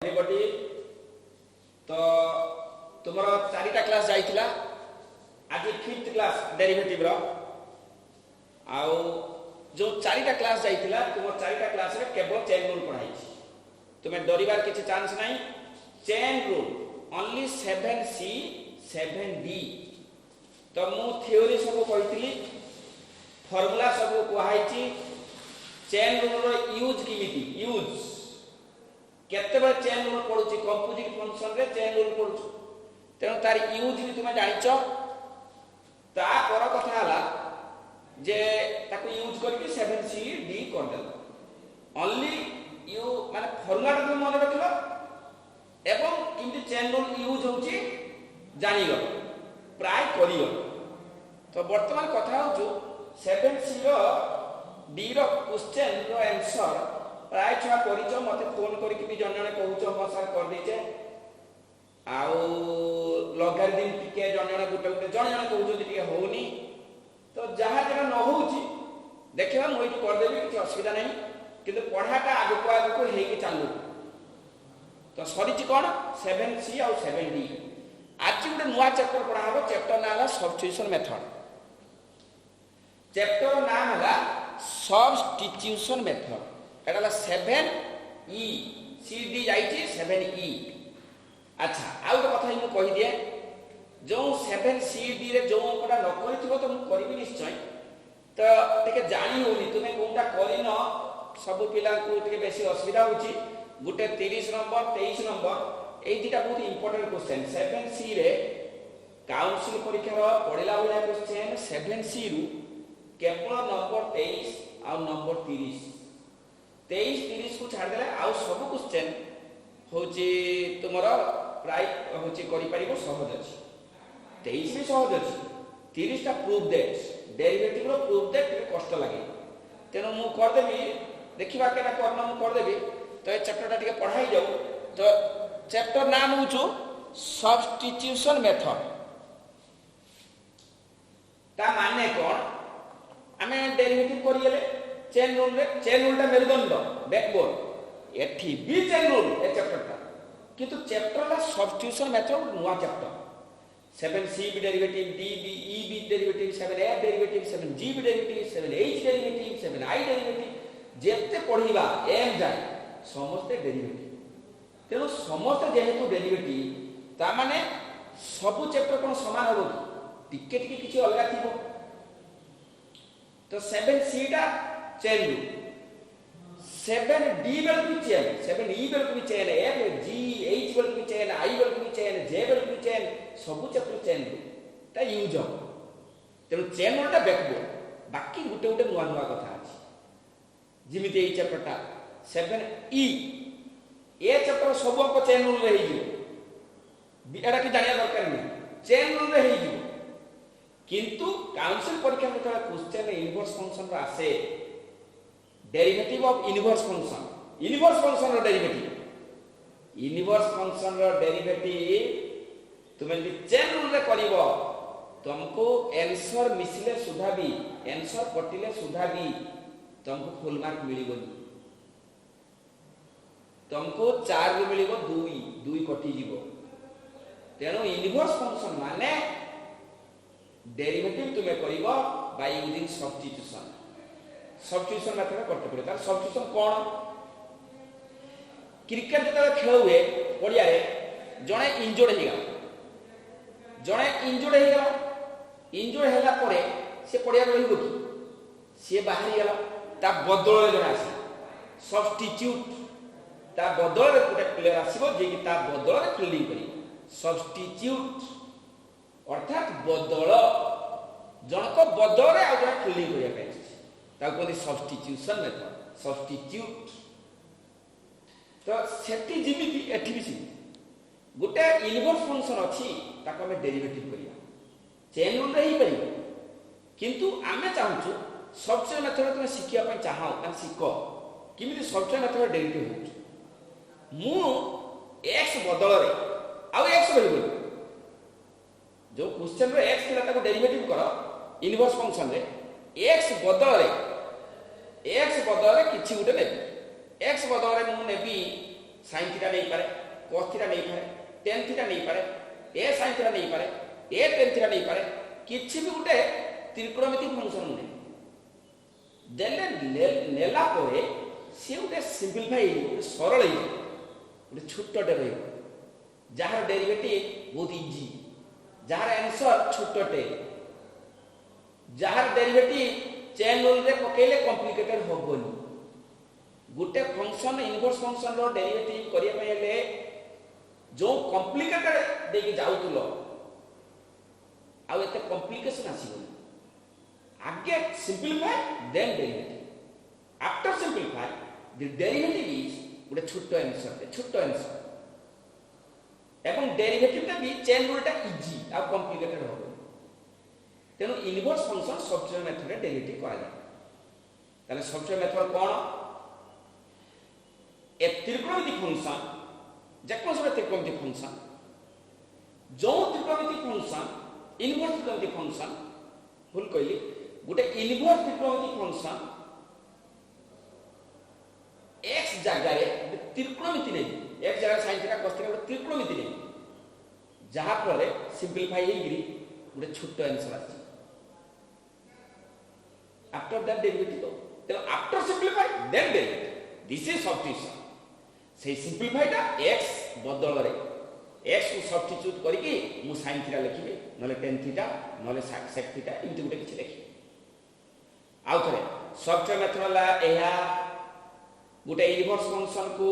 Everybody तो तुमरो चारिटा class जाइथिला आज फिफ्थ क्लास डेरिवेटिव रो आउ जो चारिटा क्लास जाइथिला तुम चारिटा क्लास रे केवल चेन रूल पढ़ाई तुम्हें डरिबार किछि चांस नहीं। Chain rule only 7C 7D तो मु थ्योरी सब कहितली फार्मूला सब कहैछि चेन रूल रो यूज किमिति यूज केते बार चेन रूल पढुची कंपोजिट फंक्शन रे चेन रूल पढुची तेनो तार यूज भी तुमे जानिचो ता पर कथा हला जे ताको यूज करके 7C D कर देला ओनली यू माने फार्मूला तो मन रखलो एवं किंतु चेन रूल यूज होची जानिलो प्राय करियो। तो वर्तमान कथा होचो 7C रो D रो क्वेश्चन रो आंसर प्राय छुआ करिछ मते फोन करके भी जण जण कहूछ हम सर कर देचे आउ लगारिदम टिके जण जण गुटे गुटे जण जण कहूछ टिके होउनी तो जहा जगह न होउची देखिबा मोइ कर देबी कि असुविधा नहीं किंतु पढ़ाटा आगु को आगु को हेकी चालू तो सरिची कोन 7C और 7D आज गुटे नुवा चैप्टर पढ़ा हबो चैप्टर नाम सब्स्टिट्यूशन मेथड चैप्टर नाम है सब्स्टिट्यूशन मेथड एटाला 7E CD जाइछि 7E। अच्छा आउ तो कथा मु कहि दिए जो 7CD रे जो अंकटा न करिथिबो तो मु करबी निश्चय तो टिके जानि होनी तुमे कोनटा करिनो सब पिला को टिके बेसी असुविधा होची गुटे 30 नंबर 23 नंबर एई दिटा बहुत इंपोर्टेंट क्वेश्चन 7C रे काउंसिल परीक्षा रो पढिला वाला क्वेश्चन 7C रु केवल नंबर 23 और नंबर 30 23-30 को छाड़ देले आउ सब क्वेश्चन होची तुमरो प्राय होची करि परिबो सहज अछि 23 भी सहज अछि 30 टा प्रूफ दैट डेरिवेटिव रो प्रूफ दैट कष्ट लागे तेनो मु कर देबी देखिबा केना करना मु कर देबी तो ए चैप्टर टा टिके पढ़ाई जाऊ। तो चैप्टर नाम होचो सब्स्टिट्यूशन मेथड ता माने कोन आमे डेरिवेटिव करियले चेन रूल टा मेरुदंड बैकबोन एठी भी चेन रूल ए चैप्टर टा किंतु चैप्टर ला सब्स्टिट्यूशन मेथड नुवा चैप्टर 7C भी डेरिवेटिव D भी E भी डेरिवेटिव 7F डेरिवेटिव 7G भी derivative 7H derivative 7I derivative जेते पढिबा एम जाय समस्त डेरिवेटिव तेनो समस्त जेहेतु डेरिवेटिव ता माने सब चैप्टर कोन समान होबो टिके टिके किछि अलगा थिबो तो 7C टा चेन रूल 7D बेल भी चेन 7E बेल भी चेन F G H बेल भी चेन I बेल भी चेन J बेल भी चेन सब चैप्टर चेन रूल ता यूज हो तेनु चेन रूल टा बैकबोन बाकी गुटे गुटे नुवा नुवा कथा अछि जिमिति ए चैप्टर टा 7E ए चैप्टर सब को चेन रूल रे हिजो एटा कि जानिया दरकार नहीं चेन रूल रे हिजो किंतु काउंसिल परीक्षा में थोड़ा क्वेश्चन इनवर्स फंक्शन रा आसे डेरिवेटिव ऑफ इनवर्स फंक्शन रो डेरिवेटिव तुम यदि चेन रूल रे करिवो तुमको आंसर मिसले सुधा भी आंसर कटिले सुधा भी तुमको फुल मार्क मिलिबोनी तुमको 4 रे मिलिबो 2 कटि जीवो तेनो इनवर्स फंक्शन माने डेरिवेटिव तुमे करिवो बाय यूजिंग सब्स्टिट्यूशन मेथड करते पड़े तार सब्स्टिट्यूशन कोन क्रिकेट जते खेल हुए पड़िया रे जणे इंजर्ड हेला परे से पड़िया रहिबो कि से बाहरी गेला ता बदल रे जणे आसी सब्स्टिट्यूट ता बदल रे गुटे प्लेयर आसीबो जे कि ता बदल रे फील्डिंग करी सब्स्टिट्यूट अर्थात बदल जनक बदल रे आ जणे फील्डिंग करिया पे ताको कोनी सब्स्टिट्यूशन मेथड सब्स्टिट्यूट तो सेटी जिमिति एठी भी गुटे इनवर्स फंक्शन अछि ताको हम डेरिवेटिव करिया चेन रूल रे ही परिबो किंतु आमे चाहूछु सब्स्टिट्यूशन मेथड तुमे सिखिया पय चाहौ ता सिको किमिति सब्स्टिट्यूशन मेथड डेरिवेटिव होछ मु x बदल रे आ x रहइबो जो क्वेश्चन रे x थिला ताको डेरिवेटिव करो इनवर्स फंक्शन रे x बदल रे किछि गुटे नेबी x बदल रे मु नेबी sin थीटा नहीं पारे, cos थीटा नहीं पारे, tan थीटा नहीं पारे, a sin थीटा नहीं पारे, a tan थीटा नहीं पारे, किछि भी गुटे त्रिकोणमिति फंक्शन नै देले नेला परे से गुटे सिंपलीफाई गुटे सरल हे गुटे छोटटे रही जार डेरिवेटिव बहुत इजी जार आंसर छोटटे जार डेरिवेटिव चेन रूल रे पकेले कॉम्प्लिकेटेड होबोनी गुटे फंक्शन इनवर्स फंक्शन रो डेरिवेटिव करिया पयले जो कॉम्प्लिकेटेड देके जाउतलो आ एते कॉम्प्लिकेशन आसीबो आगे simplify then derivative after simplify the derivative is गुटे छोटो आंसर एवं डेरिवेटिव भी चेन रूल टा इजी आ कॉम्प्लिकेटेड हो तेनु इनवर्स फंक्शन सब्स्टिट्यूशन मेथड रे डेरिवेटिव करा जाय ताले सब्स्टिट्यूशन मेथड कोन ए त्रिकोणमिति फंक्शन जेको सब त्रिकोणमिति फंक्शन जो त्रिकोणमिति फंक्शन इनवर्स त्रिकोणमिति फंक्शन भूल कहली गुटे इनवर्स त्रिकोणमिति फंक्शन x जगह रे त्रिकोणमिति नै एक जगह sin थीटा cos थीटा त्रिकोणमिति नै जहा पर सिंपलीफाई हेगिरी गुटे छोटो आंसर आछि आफ्टर दैट डेरिवेटिव तो after simplify then derivative this is substitution से सिंपलीफाई ता x बदल रे x को सब्स्टिट्यूट करिकि मु sin थीटा लिखिबे नले tan थीटा नले sec थीटा इमति गुटे किछि लिखि आउ थरे सब्स्टिट्यूशन मेथड ला एहा गुटे इनवर्स फंक्शन को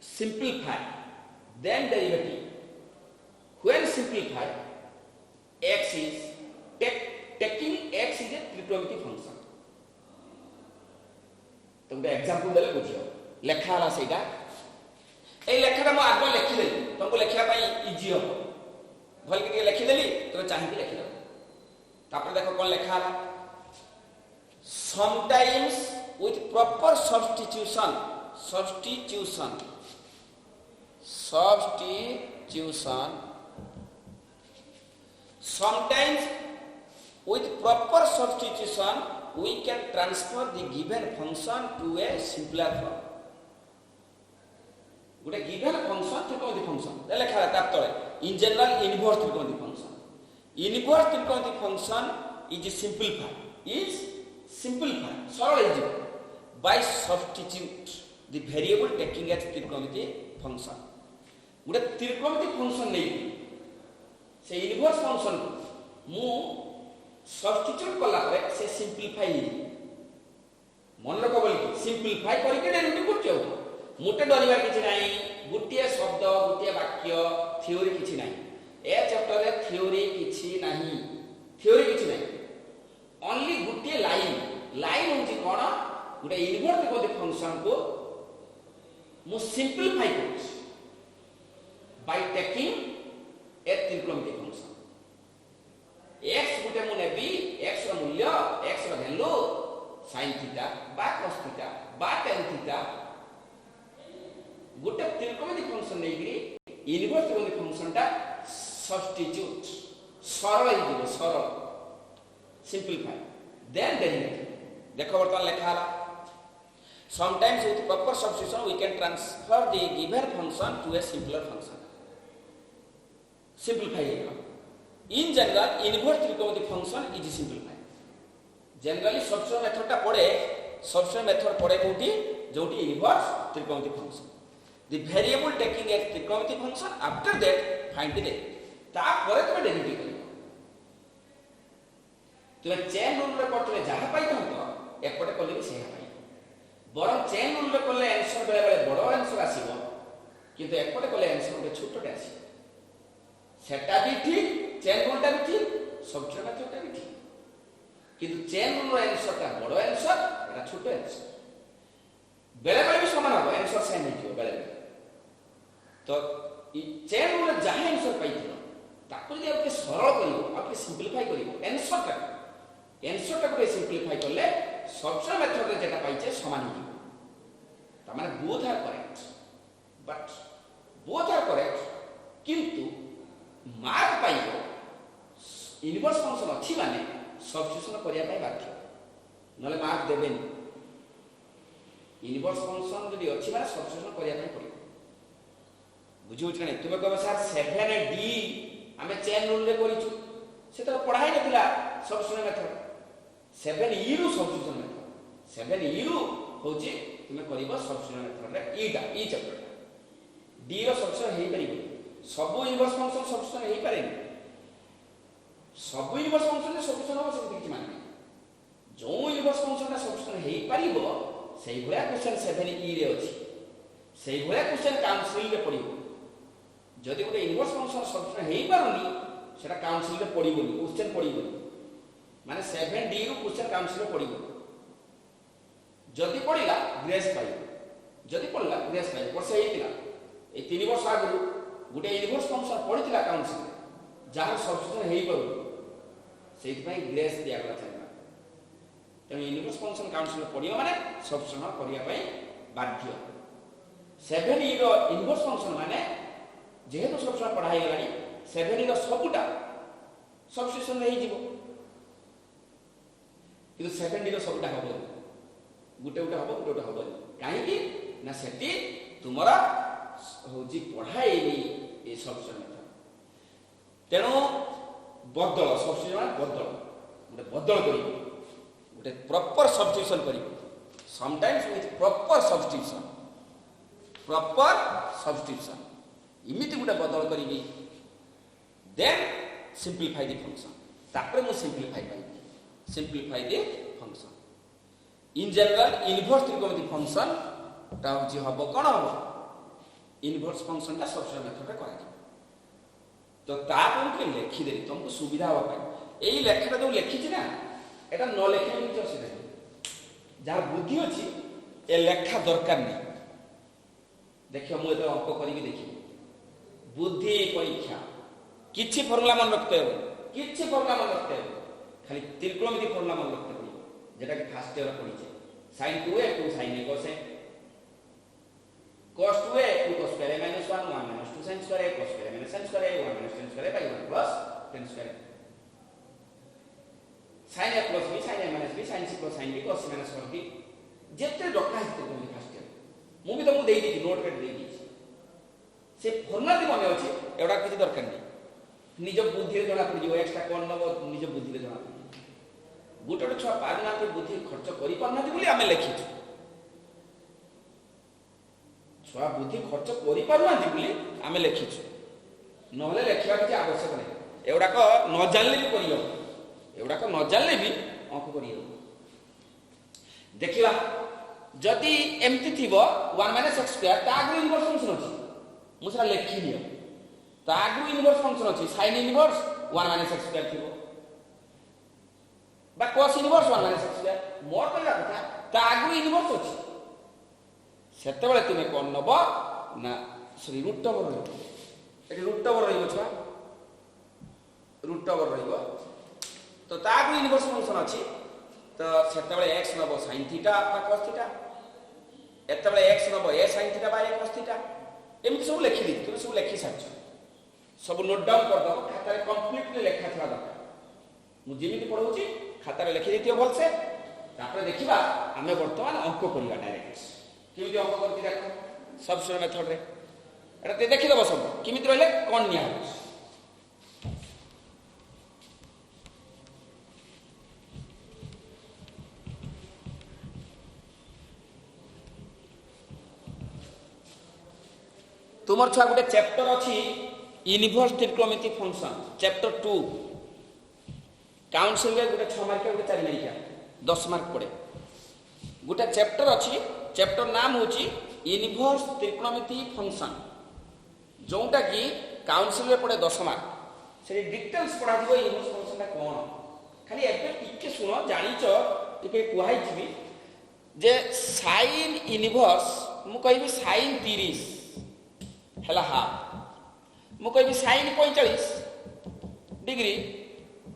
simplify then derivative when simplify x is taking x is a trigonometric function तो गोटे एग्जांपल देले बुझियो लेखा हला सेटा ए लेखाटा म आगो लिखि देली तुमको लेखिया पई इजी हो भल के लिखि देली तो चाहि के लिखि दो तापर देखो कोन लेखा हला sometimes with proper substitution sometimes with proper substitution we can transfer the given function to a simpler form Gute given function त्रिकोणमिति function ले लिखा है ताप तळे in general inverse त्रिकोणमिति function is simplified सरल है by substitute the variable taking as trigonometry function गुटे त्रिकोणमिति function नै से इनवर्स फंक्शन मु सब्स्टिट्यूट कला करे से सिंपलीफाई मन रख बोली सिंपलीफाई करके डेरिवेटिव करछो मुटे डरिबार किछि नाही गुटिया शब्द गुटिया वाक्य थ्योरी किछि नाही ए चैप्टर रे थ्योरी किछि नाही ओनली गुटिया लाइन होची कोन गुटे इनवर्स त्रिकोणमिति फंक्शन को मु सिंपलीफाई करछि बाय टेकिंग ए त्रिकोणमिति फंक्शन x गुटे मु नेबी x रो मूल्य x रो वैल्यू sin थीटा बा cos थीटा बा tan थीटा गुटे त्रिकोणमिति फंक्शन नेगिरी इनवर्स त्रिकोणमिति फंक्शन ता सब्स्टिट्यूट सरल सिंपलीफाई देन डेरिवेटिव देखो बर्तमान लेखा sometimes with proper substitution we can transfer the given function to a simpler function simplify in general inverse trigonometric function is simplified generally substitution method ta pade substitution method pade कोठी जोटी inverse trigonometric function the variable taking as trigonometric function after that find the derivative ता परे तुम derivative करियो तुम chain rule रे पटले जहा पाई तो एकपटे कले भी सेहा पाई बरं चेन रूल रे कले आंसर बेले बेले बड़ आंसर आसीबो किंतु एकपटे कले आंसर गोटे छोटटे आसीबो सेटा भी ठीक चेन रूल टा भी ठीक सब्स्टिट्यूशन मेथड टा भी ठीक किंतु चेन रूल रे आंसर टा बड़ आंसर एटा छोटो आंसर बेले बेले भी समान हो आंसर सेम हिजो बेले तो ई चेन रूल रे जहा आंसर पाइथिलो ताको जदि आपके सरल करियो आपके सिंपलीफाई करियो आंसर टा को सिंपलीफाई करले सब्स्टिट्यूशन मेथड रे जेटा पाइछे समान हिजो ता माने both are correct but both are correct किंतु मार्क पाइबो इनवर्स फंक्शन अछि माने सब्स्टिट्यूशन करिया पाई बाध्य नले मार्क देबेनी इनवर्स फंक्शन जदि अच्छी माने सब्स्टिट्यूशन करिया ପାଇଁ पड़िବ बुझियो कि नहीं तुम कहबो सर 7d आमे चेन रूल रे करिछु से तो पढ़ाई नथिला सब्स्टिट्यूशन मेथड 7e रु सब्स्टिट्यूशन मेथड 7e रु होची तुम करिबो सब्स्टिट्यूशन मेथड रे ई चैप्टर d रो सब्स्टिट्यूशन हेई परिबो सब इनवर्स फंक्शन सब्स्टिट्यूशन हेई पारेनी सब इनवर्स फंक्शन रे सब्स्टिट्यूशन हो से किछि माने जो इनवर्स फंक्शन रे सब्स्टिट्यूशन हेई परिबो सेही भलिया क्वेश्चन 7e रे अछि सेही भलिया क्वेश्चन काउंसिल रे पड़िबो जदि गोटे इनवर्स फंक्शन सब्स्टिट्यूशन हेई पारुनी सेटा काउंसिल रे पड़िबोनी क्वेश्चन पड़िबोनी माने 7d रु क्वेश्चन काउंसिल रे पड़िबो जदि पड़िला ग्रेस पाइबो जदि पड़िला ग्रेस पाइबो वर्ष हेतिला ए 3 वर्ष आगु गोटे इनवर्स फंक्शन पड़ितिला काउंसिल जहां सब्स्टिट्यूशन हेई पारु सेहि पई ग्रेस दिया गला छै तेणु इनवर्स फंक्शन काउंसिल पड़ियो माने सब्स्टिट्यूशन करिया पई बाध्य 7e रो इनवर्स फंक्शन माने जेहेतु सब्स्टिट्यूशन पढ़ाई गलानी 7e रो सबुटा सब्स्टिट्यूशन हेई जिवो किंतु 7d रो सबुटा हबो गुटे गुटे हबो काहे कि ना सेटी तुमरा होजी पढ़ाई ए सब्स्टिट्यूशन मेथड तेणु बदल सब्स्टिट्यूशन बदल करी गोटे प्रॉपर सब्स्टिट्यूशन करी समटाइम्स विथ प्रॉपर सब्स्टिट्यूशन इमिति गोटे बदल करी देन सिंपलीफाई द फंक्शन तापर मु simplify the function in general inverse त्रिकोणमिति फंक्शन ता होची हबो कोन हबो इनवर्स फंक्शन ता सब्स्टिट्यूशन मेथड रे करा तो तापर के लिखि देली तुमको सुविधा हो पाए एई लेखाटा जो लिखि छी ना एटा न लिखिले किछ असुविधा नहीं जार बुद्धि अछि ए लेखा दरकार नहीं देखियो मु एतो अंक करी देखि बुद्धि परीक्षा किछि फॉर्मूला मन रखते हो खाली त्रिकोणमिति फॉर्मूला मन रखते हो जेटा कि फर्स्ट ईयर पढ़ी छे sin 2a 2 sin a cos a cos 2a 2 cos square a minus 1 1 minus 2 sin square a cos square a minus sin square a 1 minus tan square a by 1 plus tan square a sin a plus b sin a minus b sin c plus sin b cos c minus 1b जेते डका हिते तुम first year मु भी तुमको देई दी note paid देई दी से formula दि मने अछि एडा किछि दरकार नै निज बुद्धि रे जणा पड़ जिवो एक्स्ट्रा कोन नबो निज बुद्धि रे जणा गोटे गोटे छुआ पारना बुद्धि खर्च करि पारना बोली आमे लिखिछु छुआ बुद्धि खर्च करि पारना बोली आमे लिखिछु नहले लेखिया किछि आवश्यक नै एवडा को न जानले भी करियो एवडा को न जानले भी अंक करियो देखिबा जदि एमती थिबो 1 - x² ता आगु इनवर्स फंक्शन अछि मुसरा लेखि दियो ता आगु इनवर्स फंक्शन अछि sin इनवर्स 1 - x² थिबो बा cos इनवर्स 1 - x² मोर कहला कथा ता आगु इनवर्स अछि सेते बेले तुमे कोन नबो ना सॉरी रूट ओवर रहइबो एटी रूट ओवर रहइबो छा रूट ओवर रहइबो तो ता आगु इनवर्स फंक्शन अछि तो सेते बेले x नबो sin थीटा बा cos थीटा एते बेले x Nebo a sin theta बा a cos थीटा एमि सब लिखि दी तुम सब लिखि साच सब नोट डाउन कर दो खाता रे कंप्लीटली लेखा थवा दरकार मु जेमिति पढौची खाता रे लिखि दिथियो भल से तापर देखिबा हमें वर्तमान अंक करिया डायरेक्ट किमिति अंक करती देखो सब्स्टिट्यूशन मेथड रे एटा ते देखि दबो सब किमिति रहले कोन निया हो तुमर छा गोटे चैप्टर अछि इनवर्स त्रिकोणमिति फंक्शन चैप्टर 2 काउंसिल रे गोटे 6 मार्क गोटे 4 मार्क 10 मार्क पड़े गोटे चैप्टर अछि चैप्टर नाम होछि इनवर्स त्रिकोणमिति फंक्शन जोटा कि काउंसिल रे पड़े 10 मार्क से डिटेल्स पढ़ा दिबो इनवर्स फंक्शन ता कोन खाली एबे टिके सुनो जानिचो टिके कुहाई छिबी जे sin इनवर्स मु कहबी sin 30 हला हाफ मु कहबी sin 45 डिग्री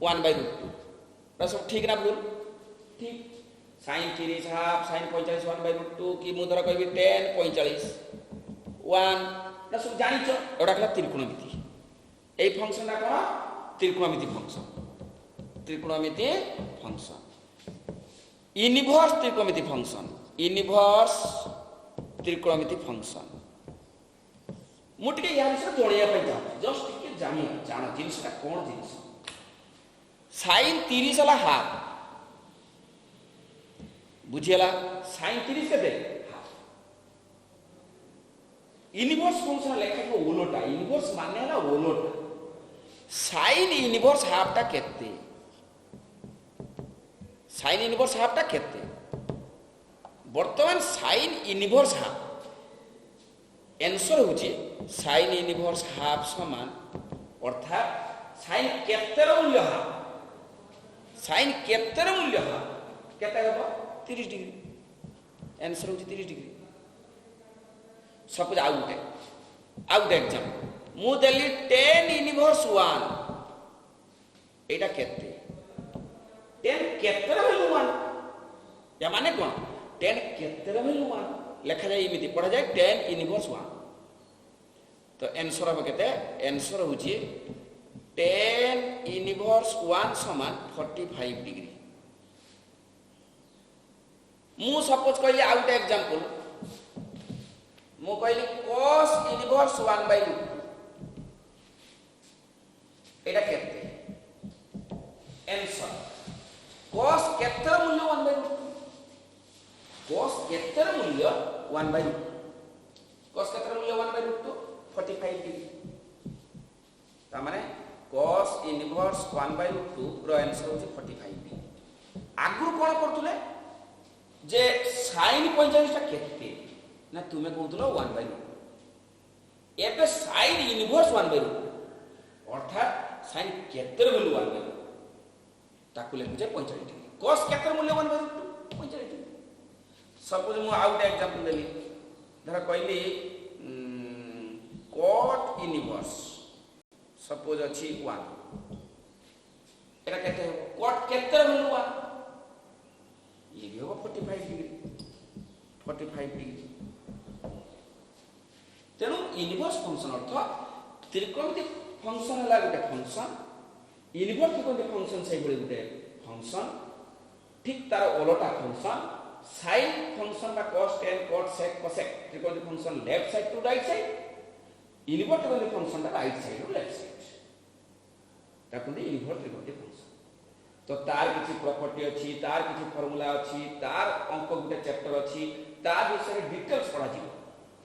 1/√2 ता सब ठीक ना भूल ठीक sin 30 हाफ sin 45 1/√2 कि मु धर कहबी tan 45 1 ना सब जानिचो एडा कला त्रिकोणमिति ए फंक्शन ता कोन त्रिकोणमिति फंक्शन इनवर्स त्रिकोणमिति इनवर्स त्रिकोणमिति फंक्शन मुझे या विषय जनइया चाहूँ जस्ट टिके जान जिनसा कौन जिनस साइन 30 है हाफ बुझीगला साइन 30 के हाफ इनवर्स फंक्शन लेखा को ओलोटा इनवर्स माने है ओलोटा साइन इनवर्स हाफ टा केते साइन इनवर्स हाफ टा केते वर्तमान साइन इनवर्स हाफ आंसर होची साइन इनवर्स हाफ समान अर्थात साइन केतेर मूल्य हाफ साइन केतेर मूल्य हाफ केते होबो 30 डिग्री आंसर होची 30 डिग्री सपोज आउट एग्जांपल मु देली 10 इनवर्स 1 एटा केते 10 केतेर वैल्यू 1 या माने कोन 10 केतेर वैल्यू 1 लिखा जाए इमिति पढ़ा जाए 10 इनवर्स 1 तो आंसर हम केते आंसर होची 10 इनवर्स 1 समान 45 डिग्री मु सपोज कहली आउट एग्जांपल मु कहली cos इनवर्स 1/2 एटा केते आंसर cos केतेर मूल्य 1/2 cos केतेर मूल्य 1/2 cos केतेर मूल्य 1/2 45 डिग्री ता माने cos इनवर्स 1/2 रो आंसर होची 45 डिग्री आगु कोन करतुले जे sin 45 टा केते ना तुमे कहतुलो 1/2 एबे sin इनवर्स 1/2 अर्थात sin केतेर वैल्यू 1/2 ताकु लेखु जे 45 डिग्री cos केतेर मूल्य 1/2 45 डिग्री सपोज मु आउट एग्जांपल देली धर कहली cot इनवर्स सपोज अछि 1 एटा केते हो cot केतेर वैल्यू 1 ये भी होगा 45 डिग्री तेणु इनवर्स फंक्शन अर्थ त्रिकोणमिति फंक्शन है गोटे फंक्शन इनवर्स त्रिकोणमिति फंक्शन से गोटे फंक्शन ठीक तार ओलोटा फंक्शन साइन फंक्शन बा cos tan cot sec cosec त्रिकोणमिति function left side to right side inverse त्रिकोणमिति function right side to left side ताकू इनवर्स त्रिकोणमिति फंक्शन तो तार किसी प्रॉपर्टी अच्छी तार किसी फार्मूला अच्छी तार अंक गुटे चैप्टर अच्छी तार विषय डिटेल्स पढ़ा जी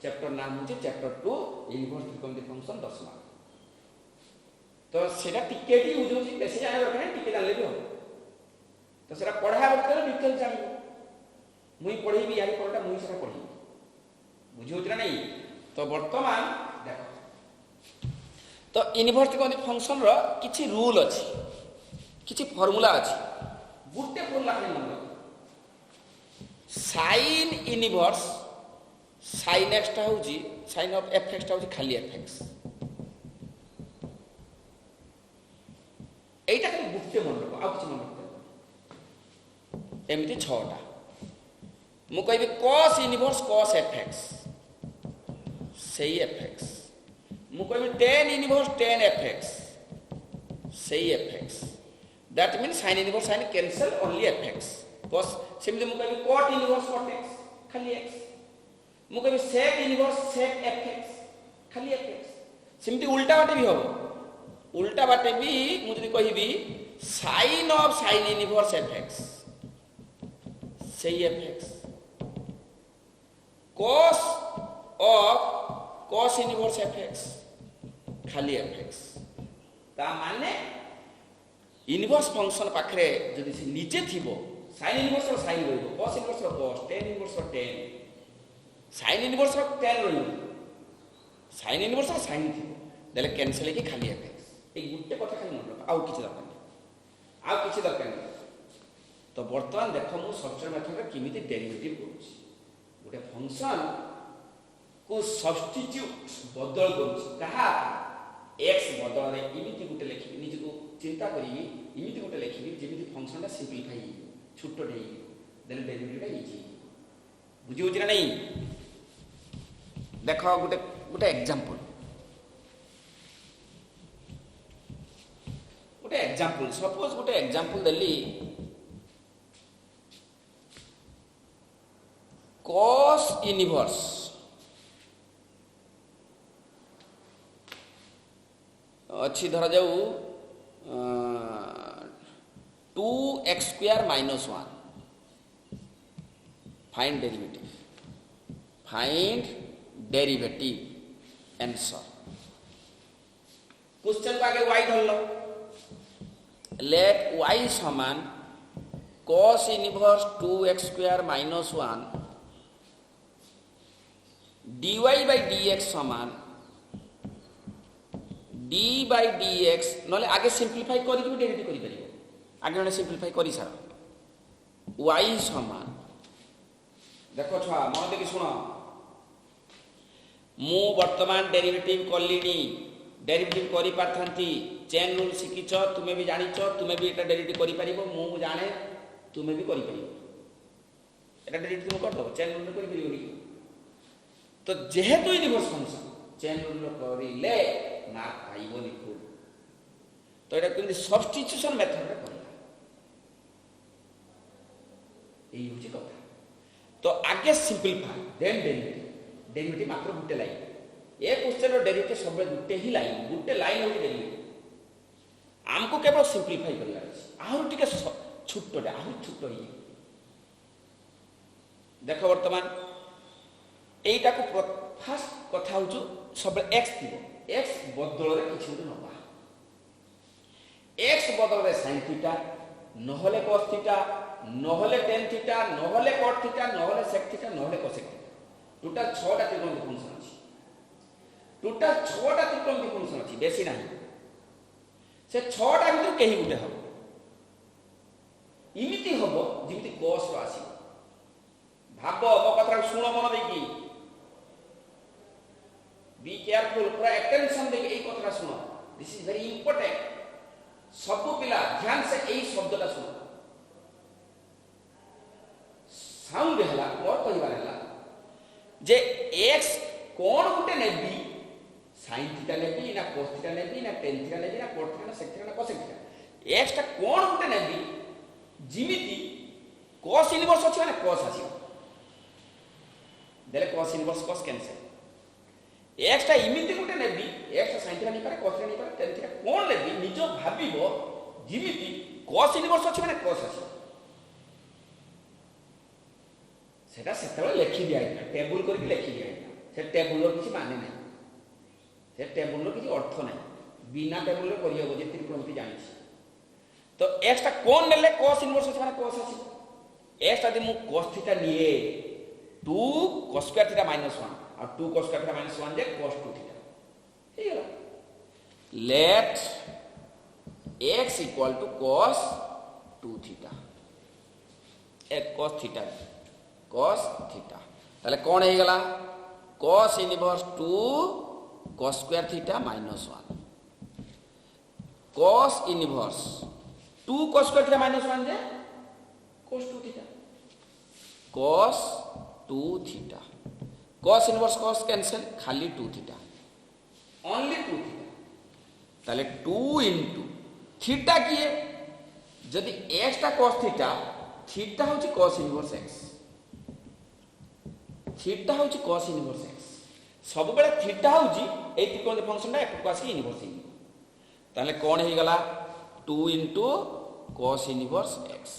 चैप्टर नाम होचे चैप्टर 2 इनवर्स त्रिकोणमिति फंक्शन 10 मार्क तो सेटा टिके टी यूज होची बेसी जाने दरकार नहीं टिके जानले भी हो तो सेटा पढ़ा होतले डिटेल जानिबो मुई पढ़ीबी यारी पढ़टा मुई सेटा पढ़ी बुझी होतरा नहीं तो वर्तमान देखो तो इनवर्स त्रिकोणमिति फंक्शन रो किछि रूल अछि किछि फार्मूला अछि गुटे फार्मूला खाली मन sin इनवर्स sin x टा होजी sin ऑफ fx टा होजी खाली fx एटा खाली गुटे मन रखो आ किछि मन रखो एमिति 6 टा मु कहबी cos इनवर्स cos fx सही fx मु कहबी tan इनवर्स tan fx सही fx that means sin inverse sin cancel only fx cos सिमिलि मु कहबी cot inverse cot x खाली x मु कहबी sec inverse sec fx खाली fx सिमिलि उल्टा बाटे भी हो उल्टा बाटे भी मु जदी कहबी sin of sin inverse fx सही fx cos of cos inverse fx खाली fx ता माने इनवर्स फंक्शन पाखरे जदि से नीचे थिबो sin इनवर्स रो sin रहइबो cos इनवर्स रो cos tan इनवर्स रो tan sin इनवर्स रो tan रहइबो sin इनवर्स रो sin थिबो देले कैंसिल के खाली fx ए गुटे कथा खाली मन रख आउ किछि दरकार नहीं तो वर्तमान देखो मु सब्स्टिट्यूट मेथड रे किमिति डेरिवेटिव करूछि गुटे फंक्शन को सब्स्टिट्यूट बदल करूछि कहा x बदल रे इमिति गुटे लिखि निजे को चिंता करी इमिति गोटे लिखी जेमिति फंक्शन टा सिंपलीफाई छोटो दे देन डेरिवेटिव टा इजी बुझी होची ना नहीं देखो गोटे एग्जांपल सपोज गोटे एग्जांपल देली cos inverse अच्छी धरा जाऊ 2x square minus 1 find derivative answer question को आगे y धर लो let y समान cos inverse 2x square minus 1 dy by dx समान d by dx नले आगे सिंप्लीफाई करिक डेरिवेटिव करि परिबो आगे ने सिंप्लीफाई करि सार y समान देखो छुआ मन देखि सुनो मु वर्तमान डेरिवेटिव कलिनी डेरिवेटिव करि पारथंती चेन रूल सिकिछ तुमे भी जानिछ तुमे भी एटा डेरिवेटिव करि परिबो मु जाने तुमे भी करि परिबो एटा डेरिवेटिव तुम कर दो चेन रूल करि परिबो तो जेहेतु इनवर्स फंक्शन चेन रूल करिले ना पाइबो लिखो तो एटा केमि सब्स्टिट्यूशन मेथड रे करला एई होची कथा तो आगे सिंपलीफाई देन डेरिवेटिव मात्र गुटे लाइन ए क्वेश्चन रो डेरिवेटिव सब गुटे ही लाइन गुटे लाइन होची डेरिवेटिव हमको केवल सिंपलीफाई करला आहुर टिके छोटटे आहुर छोट ही देखो वर्तमान एटा को फर्स्ट कथा होचु सब x थिबो x बदल रे किछि गुटे नबा x बदल रे sin थीटा नहले cos थीटा नहले tan थीटा नहले cot थीटा नहले sec थीटा नहले cosec थीटा टोटल 6 टा त्रिकोण फंक्शन अछि टोटल 6 टा त्रिकोण फंक्शन अछि बेसी नाही से 6 टा भितर केही गुटे हबो इमिति हबो जेमिति cos रो आसी भाबो मो कथा सुनो मन देकी बी केयरफुल पूरा अटेंशन दे एई कथा सुनो दिस इज वेरी इंपोर्टेंट सब पिला ध्यान से एई शब्दटा सुनो साउंड हला मोर कहिबार हला जे x कोन गुटे नेबी sin थीटा नेबी ना cos थीटा नेबी ना tan थीटा नेबी ना cot थीटा ना sec थीटा ना cosec थीटा x टा कोन गुटे नेबी जिमिति cos इनवर्स अछि माने cos आसी देले cos inverse cos cancel x टा इमिति गुटे नेबी x टा sin थीटा नै पारे cos थीटा नै पारे tan थीटा कोन लेबी निजो भाबिबो जिमिति cos इनवर्स अछि माने cos आसी सेटा सेतबे लेखि दिया टेबल करके लेखि दिया से टेबल रो किछि माने नै से टेबल रो किछि अर्थ नै बिना टेबल रो करियो जे त्रिकोणमिति जानि तो x टा कोन नेले cos इनवर्स अछि माने cos आसी x टा दे मु cos थीटा निये 2 cos स्क्वायर थीटा -1 और 2 cos स्क्वायर थीटा -1 जे cos 2 थीटा हे गला let x equal to cos 2 theta ए cos थीटा ताले कोन हे गला cos inverse 2 cos square theta -1 cos inverse 2 cos square theta -1 जे cos 2 theta cos 2 theta cos inverse cos cancel खाली 2 थीटा ओनली 2 थीटा ताले 2 इनटू थीटा किए जदि x टा cos थीटा थीटा होची cos इनवर्स x थीटा होची cos inverse x सब बेले थीटा होची ए त्रिकोण फंक्शन टा एक पास इनवर्स ताले कोन हे गला 2 into cos inverse x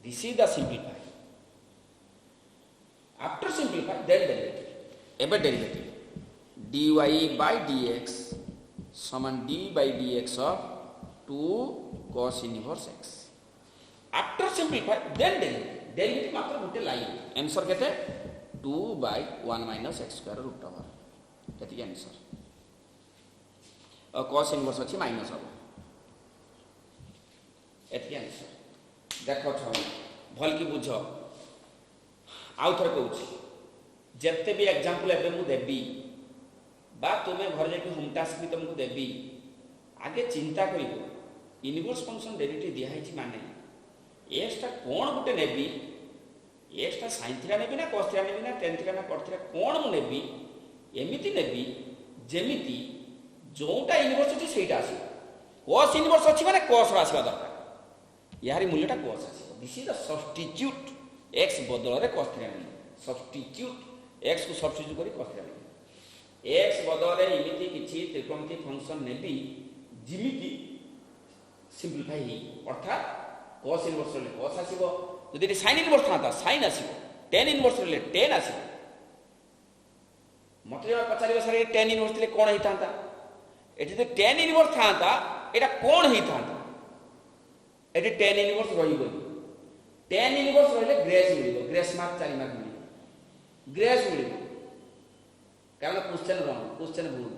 this is the simplify after simplify then derivative एबे डेरिवेटिव dy by dx समान d by dx of 2 cos inverse x after simplify then derivative मात्र गुटे लाइन आंसर केते 2 by 1 minus x square root over एति answer और cos inverse अछि minus हो एति आंसर देखो छ भल की बुझो आउ थर कहूँ जिते भी एग्जांपल एबे मु देबी बा तुम्हें घर जाके होम टास्क भी तुमको देबी आगे चिंता करिवो इनवर्स फंक्शन डेरिवेटिव दिया है माने x टा कोन गुटे नेबी x टा sin थीटा नेबी ना cos थीटा नेबी ना tan थीटा ना cot थीटा कोन मु नेबी एमिति नेबी जेमिति जोटा इनवर्स अछि सेटा आसी cos इनवर्स अछि माने cos आसीबा दरकार यारी मूल्यटा cos आसी this is the substitute x बदल रे cos थीटा नहीं सब्स्टिट्यूट x को सब्स्टिट्यूट करी cos थीटा नहीं x बदल रे इमिति किछि त्रिकोणमिति फंक्शन नेबी जिमिति सिंपलीफाई ही अर्थात cos इनवर्स रे cos आसीबो जदि sin इनवर्स थाता sin आसीबो tan इनवर्स रे tan आसीबो मते पचारिबा सारे tan इनवर्स ले कोन हेई थांता एठी तो tan इनवर्स थांता एटा कोन हेई थांता एठी tan इनवर्स रहिबो tan इनवर्स रहिले ग्रेस मिलिबो ग्रेस मार्क 4 मार्क मिलिबो ग्रेस मिलिबो कारण क्वेश्चन भूल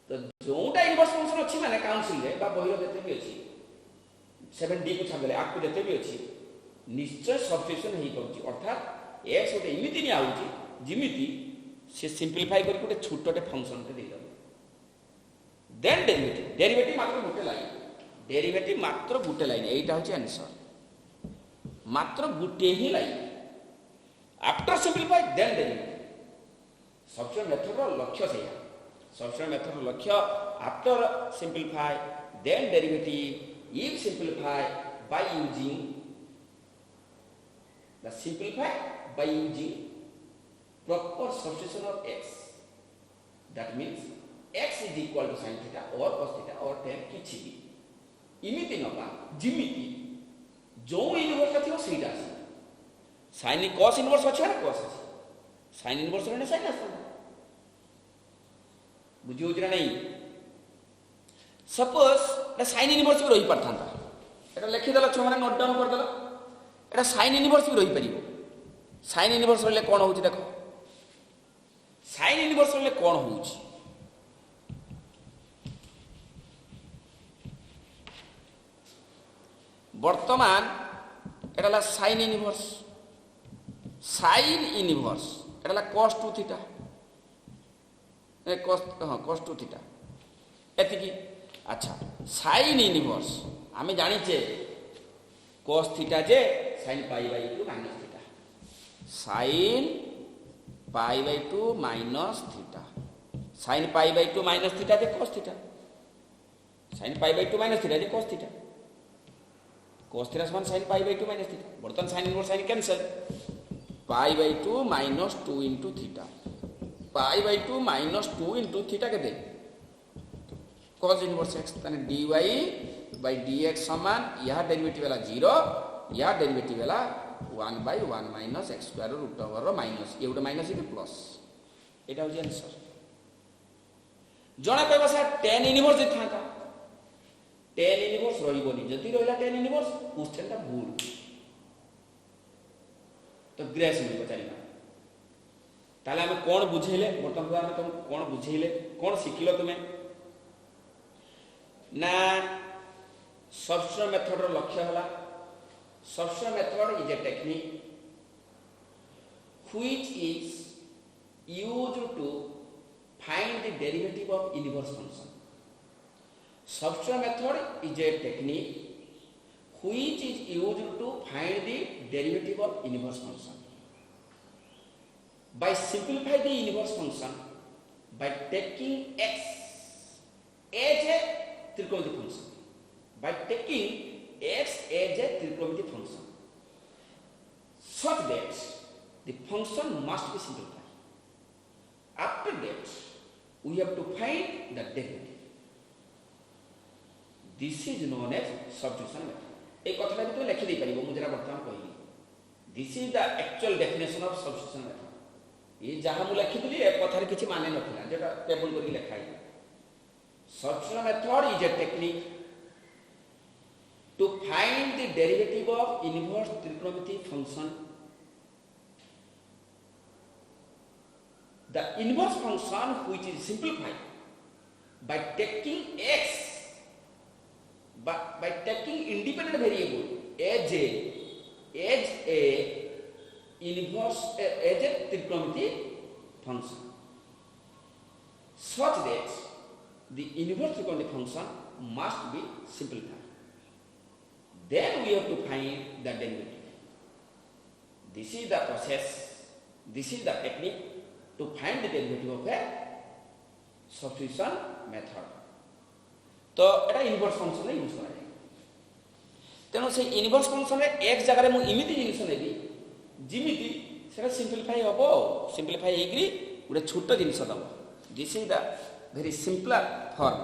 तो जोटा इनवर्स फंक्शन अछि माने काउंसिल रे बा बहिरो जते भी अछि 7D को छाडले आपको जते भी अछि निश्चय सब्स्टिट्यूशन हेई पड़छि अर्थात x ओटे इमिति नि आउछि जिमिति से सिंपलीफाई करके गोटे छोटे फंक्शन के देइलो देन डेरिवेटिव मात्र गोटे लाइन एटा होची आंसर मात्र गोटे ही line after simplify then derivative सबसे मेथड रो लक्ष्य सेया सबसे मेथड रो लक्ष्य after simplify then derivative if simplify by using the simplify by using proper substitution of x that means x is equal to sin theta or cos theta or tan किछि भी इमिति नबा जिमिति जो इनवर्स थियो सेटा sin cos inverse अछि ना cos अछि sin inverse रे sin आसा बुझियो जरा नहीं सपोज एटा sin इनवर्स भी रही परथांता एटा लिखि देला छ माने नोट डाउन कर देला एटा sin इनवर्स भी रही परिबो sin इनवर्स रे कोन होची देखो sin इनवर्स रे कोन होउची वर्तमान एटाला sin इनवर्स एटाला cos 2 थीटा cos 2 थीटा एति की अच्छा sin इनवर्स आमे जानि छे cos थीटा जे sin pi by 2 minus theta sin pi by 2 minus theta sin pi by 2 minus theta जे cos theta sin pi by 2 minus theta जे cos थीटा cos थीटा समान sin pi by 2 minus theta बर्तन sin inverse sin cancel pi by 2 minus 2 into theta pi by 2 minus 2 into theta केते cos inverse x तने dy by dx समान यह derivative वाला 0 यह derivative वाला 1 by 1 minus x square root over rho minus ये उटे minus के plus iota हो आंसर जणा कहबा से tan इनवर्स थाता tan इनवर्स रहिबोनी जति रहिला tan इनवर्स क्वेश्चन ता भूल तो ग्रेस मिल बचारीबा ताले हम कोन बुझेले वर्तमान हम तुम कोन बुझेले कोन सिखिलो तुमे ना सबस्टिट्यूशन मेथड रो लक्ष्य होला substitution method is a technique which is used to find the derivative of inverse function. Substitution method is a technique which is used to find the derivative of inverse function. By simplifying the inverse function by taking x as a trigonometric function, by taking x as a trigonometric function such that the function must be simplified. After that, we have to find the derivative. This is known as substitution method. एक कथा भी तो लिखि दे परिबो मु जरा वर्तमान कहिली. This is the actual definition of substitution method. ये जहां मु लिखि दिली एक कथा रे किछि माने नथिला जेटा टेबल करी लिखाई. Substitution method is a technique to find the derivative of inverse trigonometric function. The inverse function which is simplified by taking x by taking independent variable as a inverse as a trigonometric function such that the inverse trigonometric function must be simplified. Then we have to find the derivative. This is the process, this is the technique to find the derivative of a substitution method. तो एटा inverse function use करा जाए तेणु से inverse function रे x जगह मु इमिति जिनिस नेबी जिमिति सेटा सिंपलीफाई हबो सिंपलीफाई हेग्री गोटे छोट जिनिस दबो this is the very simpler form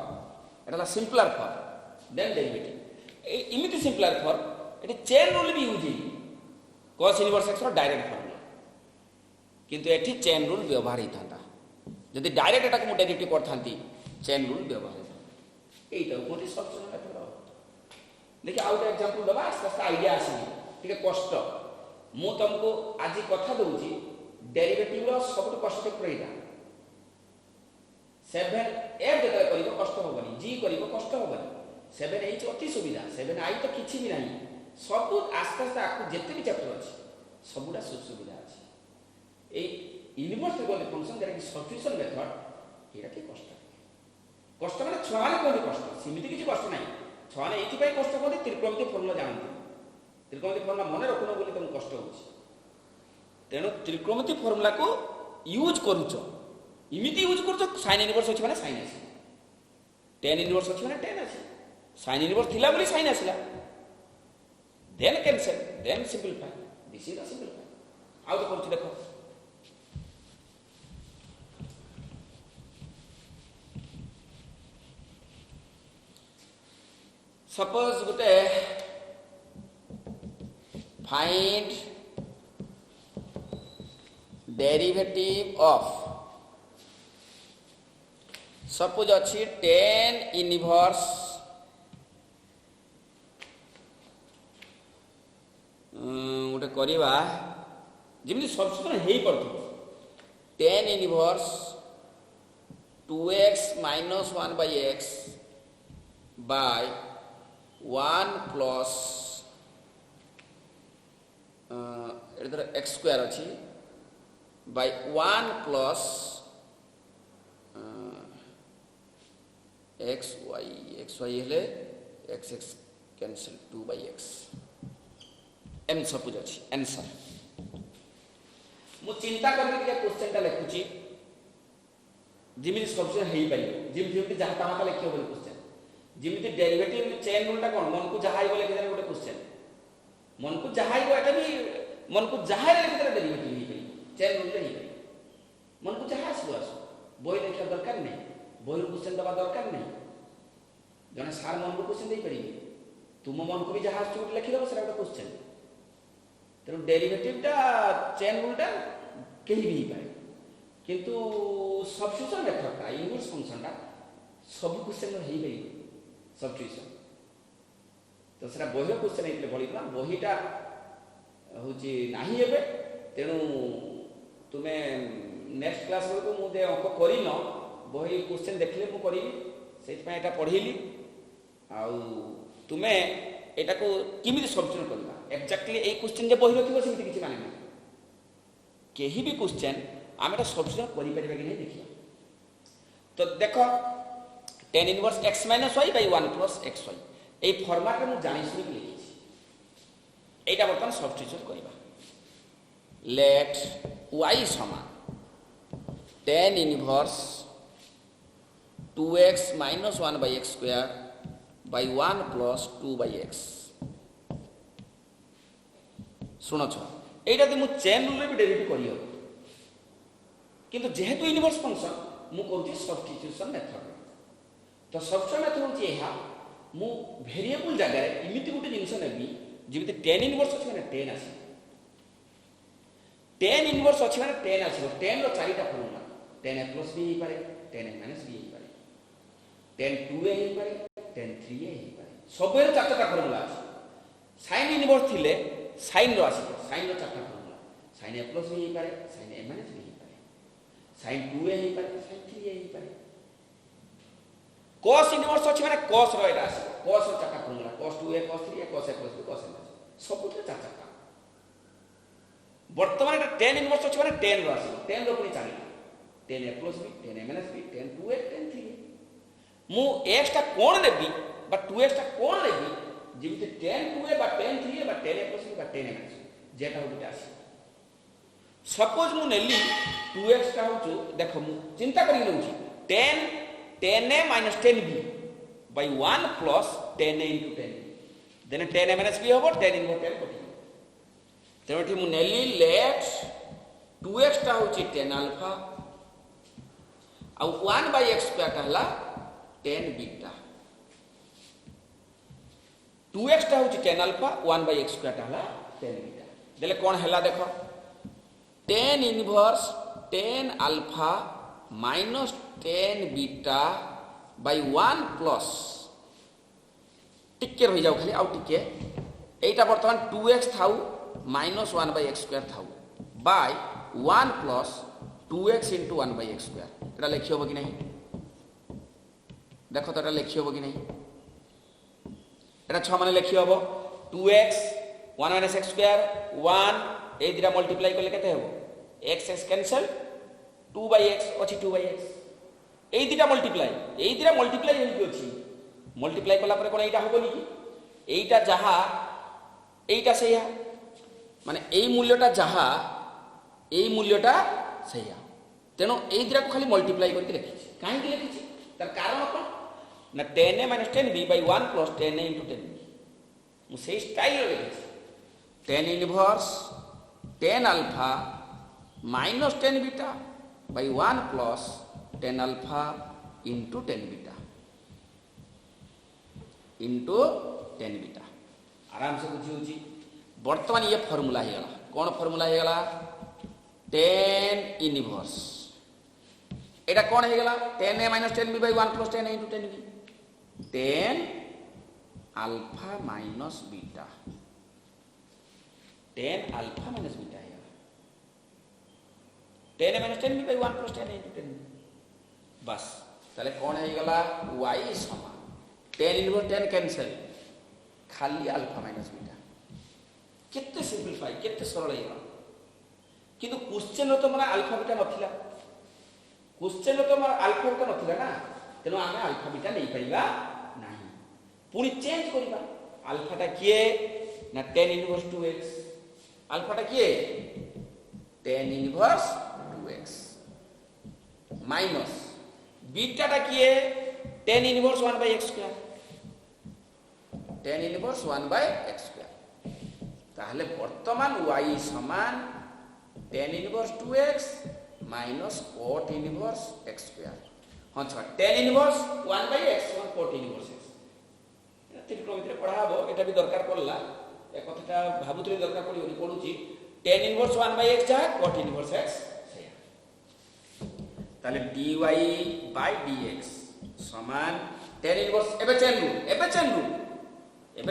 एटा सिंपलर फॉर्म देन डेरिवेटिव इमिति सिंपलर फॉर्म एटी चेन रूल भी यूज ही cos इनवर्स x रो डायरेक्ट फॉर्मूला किंतु एठी चेन रूल व्यवहार ही था जदि डायरेक्ट एटा को डेरिवेटिव करथांती चेन रूल व्यवहार एटा कोठी सब्स्टिट्यूशन मेथड देखिए आउट एग्जांपल दबा आस्ते आइडिया आसी ठीक है कष्ट मु तुमको आज कथा दूची डेरिवेटिव रो सबटु कष्ट प्रईटा 7 f जते करिवो कष्ट होबनी g करिवो कष्ट होबनी 7 h अति सुविधा 7 i तो किछि भी नाही सब आस्ते आस्ते आकु जेते भी चैप्टर अछि सबुडा सुविधा अछि ए इनवर्स ट्रिगोनोमेट्रिक फंक्शन जेरा कि सब्स्टिट्यूशन मेथड एरा कि कष्ट माने छवाने कोन कष्ट सिमिति किछि कष्ट नाही छवाने एथि पय कष्ट कोन त्रिकोणमिति फर्मुला जानते त्रिकोणमिति फर्मुला मन रखनो बोली तुम कष्ट होछि तेनो त्रिकोणमिति फर्मुला को यूज करूछो इमिति यूज करूछो sin इनवर्स अछि माने sin आसी tan इनवर्स अछि माने tan आसी sin इनवर्स थिला बोली sin आसीला then cancel then simplify this is the simplify आउ तो करूछि देखो सपोज गोटे फाइंड डेरिवेटिव ऑफ सपोज अच्छी tan इनवर्स गोटे करवा जमी सब्स्टिट्यूशन हो पड़ो tan inverse 2x minus 1 by x by 1 plus x square अच्छी by 1 plus xy हेले x कैंसिल 2 by x एम सपोज अच्छी आंसर मु चिंता करके के क्वेश्चन टा लिखुची जिमिति सब्स्टिट्यूशन हेई परियो जिमिति जहा ताहा लिखियो बोल क्वेश्चन जिमिति डेरिवेटिव चेन रूल टा कोन मन को जहा आइबो लिखि देले गोटे क्वेश्चन मन को जहा आइबो एटा भी मन को जहा लिखि देले डेरिवेटिव हेई परियो चेन रूल हेई परियो मन को जहा आसो बोई लिखा दरकार नहीं बोई क्वेश्चन दबा दरकार नहीं जने सार मन को क्वेश्चन देई परिबे तुम मन को भी जहा आसो लिखि दबो सेरा गोटे क्वेश्चन तेणु डेरिवेटिव टा चेन रूल टा कहीं भी पाए किंतु सब्स्टिट्यूशन मेथड टा इनवर्स फंक्शन टा सब क्वेश्चन रो हेई गई सब्स्टिट्यूशन तो सेरा बहिर क्वेश्चन हेतले बळिला बहिटा होची नाही हेबे तेणु तुमे नेक्स्ट क्लास को मु दे अंक करिनो बहि क्वेश्चन देखले मु करिवि सेति पय एटा पढिली आउ तुमे एटा को किमिति सब्स्टिट्यूट करबा एक्जेक्टली ए क्वेश्चन जे बहि रखिबो सेमिति किछि माने नै केही भी क्वेश्चन आमे सब्स्टिट्यूट करि परिबा कि नै देखिया तो देखो tan inverse x - y by 1 plus xy A format रे मु जानि सुनि लिखिछि एटा बर्तन सब्स्टिट्यूट करबा लेट y समान tan inverse 2x - 1 by x square by 1 plus 2 by x सुनो छ एटा दे मु चेन रूल रे भी डेरिवेटिव करियो किंतु जेहेतु इनवर्स फंक्शन मु कहूची सब्स्टिट्यूशन मेथड तो सब्स्टिट्यूशन मेथड होची एहा मु वेरिएबल जगह रे इमिति गुटे जिंस नेबी जेमिति tan इनवर्स अछि माने tan आसी tan इनवर्स अछि माने tan आसी tan रो चारिटा formula tan a plus b हे पारे tan a minus b हे पारे tan 2a हे पारे tan 3a हे पारे सबेर चारटा फॉर्मूला अछि sin इनवर्स थिले sin रो आसी sin रो चारटा formula sin a plus b हे पारे sin a minus b हे पारे sin 2a हे पारे sin 3a हे पारे cos इनवर्स अछि माने cos रो एटा आसी cos रो चारटा formula cos 2a cos 3a cos a plus b cos a minus सब तो चारटा वर्तमान एटा tan इनवर्स अछि माने tan रो आसी tan रो पुनी चारिटा tan a plus b tan a minus b tan 2a tan 3a मु x टा कोन लेबी बा 2x टा कोन लेबी जेमिति tan 2a बा tan 3a बा tan a plus b बा tan a minus b जेटा होबे आसी सपोज मु नेली 2x टा होचो देखो मु चिंता करि लउची tan a minus tan b by 1 plus tan a into tan b देन tan a minus b होबो tan इनवर्स tan कटि तेणु एठी मु नेली लेट 2x टा होची tan अल्फा आ 1 by x स्क्वायर टा हला tan बीटा 2x टा होची tan alpha 1 by x square टा हला tan बीटा देले कोन हला देखो tan inverse tan alpha minus tan beta by 1 plus टिके रही जाऊ खाली आउ टिके एटा वर्तमान 2x थाउ माइनस 1 by x स्क्वायर थाउ by 1 plus 2x into 1 by x square एटा लिखि होबो कि नहीं देखो तो एटा लिखि होबो कि नहीं एटा 6 माने लिखि होबो 2x 1 minus x स्क्वायर 1 ए दिरा मल्टीप्लाई करले केते होबो x x cancel 2 by x अछि 2 by x ए दिरा मल्टीप्लाई हेल्प अछि मल्टीप्लाई कला परे कोन एटा होबोनी कि एटा जहा एटा सेया माने एई मूल्यटा जहा एई मूल्यटा सेया तेनो एई दिरा को खाली मल्टीप्लाई करके लिखिछि काहे कि लिखिछि तार कारण कोन ना tan a minus tan b by 1 plus tan a into tan b मु सेई स्टाइल रे लिखिछि tan inverse tan alpha minus tan beta by 1 plus tan alpha into tan beta into tan beta आराम से बुझी होची वर्तमान ये फार्मूला हे गला कोन फार्मूला हे गला tan इनवर्स एटा कोन हे गला tan a minus tan b by 1 plus tan a into tan b tan alpha minus beta tan alpha minus beta हे गला tan a minus tan b by 1 plus tan a into tan b बस ताले कोन हे गला y समान tan inverse tan cancel खाली alpha minus beta केते सिंपलीफाई केते सरल हेला किंतु क्वेश्चन तो हमरा अल्फा बीटा नथिला क्वेश्चन तो हमरा अल्फा बीटा नथिला ना तेनो आमे अल्फा बीटा नै परिबा नाही पुनी चेंज करिबा अल्फाटा किए ना tan इनवर्स 2x अल्फाटा किए tan इनवर्स 2x माइनस बीटाटा किए tan inverse 1 by x square tan inverse 1 by x square ताहले वर्तमान y समान tan inverse 2x minus cot inverse x square हां छ tan इनवर्स 1 by x और cot इनवर्स x एटा त्रिकोणमिति रे पढाबो एटा भी दरकार पड़ला ए कथाटा भाबुतरी दरकार पड़ियोनी पढुची tan इनवर्स 1 by x जा cot इनवर्स x सेया ताले dy by dx समान tan इनवर्स एबे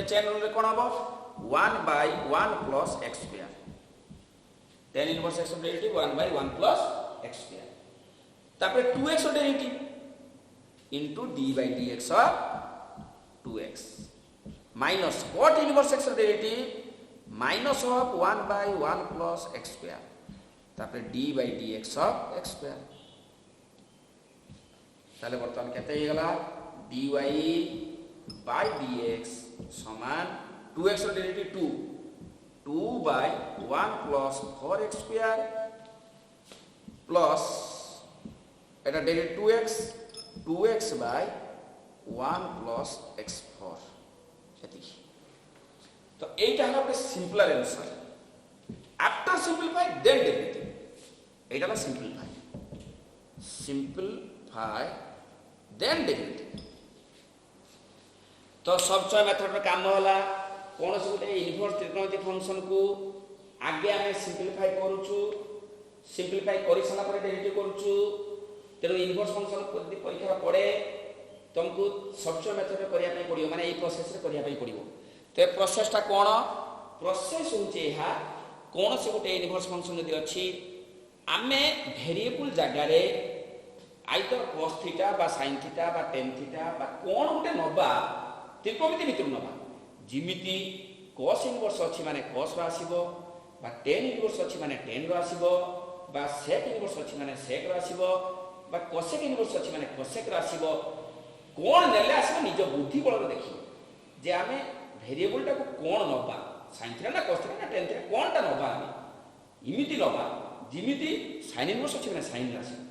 चेन रूल रे कोन हबो 1 by 1 plus x square tan inverse x derivative 1 by 1 plus x square तापर 2x derivative into d by dx of 2x minus cot inverse x derivative minus of 1 by 1 plus x square तापर d by dx of x square ताले वर्तमान केते हे गला dy by dx समान 2x derivative 2 by 1 plus 4x square plus एटा derivative 2x by 1 plus x4 एति तो एटा हला बे simpler answer after simplify then derivative एटा ना सिंपलीफाई देन डेरिवेटिव तो सब छय मेथड रे काम होला कोन से गुटे इनवर्स त्रिकोणमिति फंक्शन को आगे हमें सिंपलीफाई करूछु सिंपलीफाई करि सला परे डेरिवेटिव करूछु तेरो इनवर्स फंक्शन यदि परीक्षा पड़े तुमको सब छय मेथड रे करिया पई पड़ियो माने ए प्रोसेस रे करिया पई पड़ियो ते प्रोसेस ता कोन प्रोसेस होचे हा कोन से गुटे इनवर्स फंक्शन यदि अछि आमे वेरिएबल जगह रे आइदर cos थीटा बा sin थीटा बा tan थीटा बा कोन गुटे नबा त्रिकोणमिति भितर नबा जिमिति cos इनवर्स अछि माने cos रो आसीबो बा tan इनवर्स अछि माने tan रो आसीबो बा sec इनवर्स अछि माने sec रो आसीबो बा cosec इनवर्स अछि माने cosec रो आसीबो कोन नेले आसीबो निज बुद्धि बळ रे देखिबो जे आमे वेरिएबल टा को कोन नबा sin थीटा ना cos थीटा ना tan थीटा कोन टा नबा इमिति नबा जिमिति sin इनवर्स अछि माने sin रो आसीबो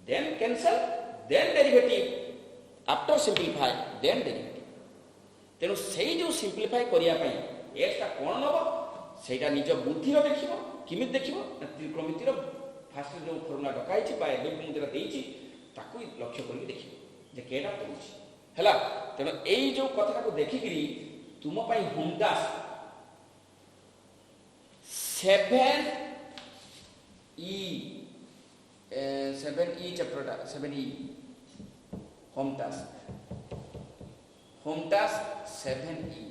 then cancel then derivative after simplify then derivative तेणु से जो सिंप्लीफाई करने एक्सटा कौन नब से निज बुद्धि देख किमित देख त्रिकोणमितिर फास्ट जो फर्मुला डकाई मुझे ताकू लक्ष्य करके देख जे केटा पड़ुछि है। तेणु यही जो कथा को देखिक तुम home task 7E chapter 7E home task 7E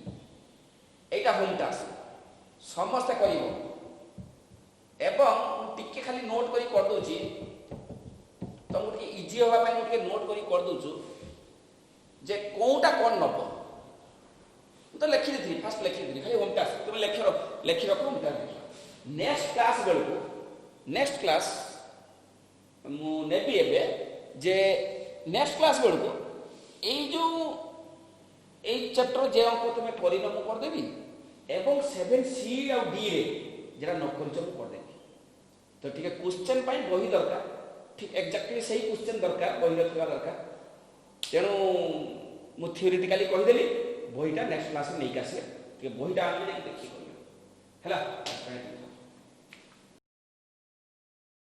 एटा होम टास्क समस्त कर टिके खाली नोट कर दूची तुमको टे इजी हाँपाई मुझे नोट कर दूचु जे कौटा कौन नब तो लिखी दी फास्ट लिखी दी खाली होम टास्क तुम लिखी रख होम टास्क नेक्स्ट क्लास बेलू नेक्स्ट क्लास मुझे जे नेक्स्ट क्लास बेलू ये चैप्टर जे अंक तुम करदेवी एवं 7C आ D रे जरा न करदेवी तो ठीक है क्वेश्चन बही दरकार ठीक एक्जाक्टली सही क्वेश्चन दरकार बही रखा दरकार तेणु मु थियोरिटिकली कहीदेली बहीटा नेक्स्ट क्लास में नहीं आसे बहीटा आने देखिए है।